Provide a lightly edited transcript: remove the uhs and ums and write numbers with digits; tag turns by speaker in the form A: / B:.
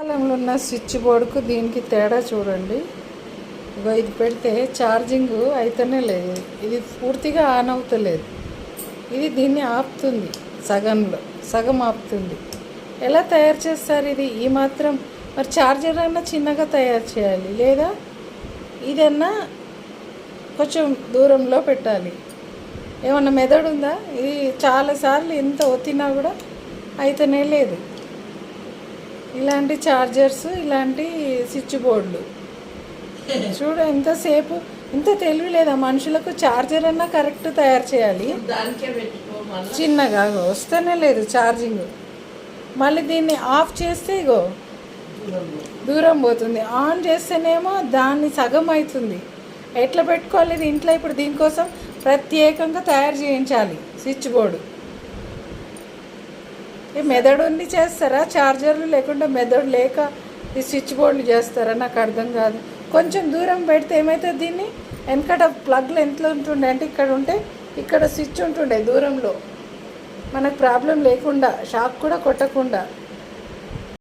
A: కాలంలో ఉన్న స్విచ్ బోర్డుకు దీనికి తేడా చూడండి. ఇగో ఇది పెడితే ఛార్జింగ్ అయితేనే లేదు, ఇది పూర్తిగా ఆన్ అవుతలేదు. ఇది దీన్ని ఆపుతుంది, సగం ఆపుతుంది. ఎలా తయారు చేస్తారు ఇది? ఈ మాత్రం మరి ఛార్జర్ అన్నా చిన్నగా తయారు చేయాలి, లేదా ఇదన్నా కొంచెం దూరంలో పెట్టాలి. ఏమన్నా మెథడ్ ఉందా? ఇది చాలాసార్లు ఎంత ఒత్తినా కూడా అయితేనే లేదు. ఇలాంటి ఛార్జర్స్, ఇలాంటి స్విచ్ బోర్డులు చూడ ఎంతసేపు, ఇంత తెలివి లేదా మనుషులకు? ఛార్జర్ అన్నా కరెక్ట్ తయారు చేయాలి, చిన్నగా వస్తేనే లేదు ఛార్జింగ్. మళ్ళీ దీన్ని ఆఫ్ చేస్తే ఇగో దూరం పోతుంది, ఆన్ చేస్తేనేమో దాన్ని సగం అవుతుంది. ఎట్లా పెట్టుకోవాలి ఇది ఇంట్లో? ఇప్పుడు దీనికోసం ప్రత్యేకంగా తయారు చేయించాలి స్విచ్ బోర్డు. ఈ మెదడు ఉండి చేస్తారా ఛార్జర్లు, లేకుంటే మెదడు లేక ఈ స్విచ్ బోర్డులు చేస్తారా? నాకు అర్థం కాదు. కొంచెం దూరం పెడితే ఏమవుతుంది? దీన్ని వెనకట ప్లగ్లు ఎంత ఉంటుండే అంటే ఇక్కడ ఉంటే ఇక్కడ స్విచ్ ఉంటుండే దూరంలో, మనకు ప్రాబ్లం లేకుండా, షాక్ కూడా కొట్టకుండా.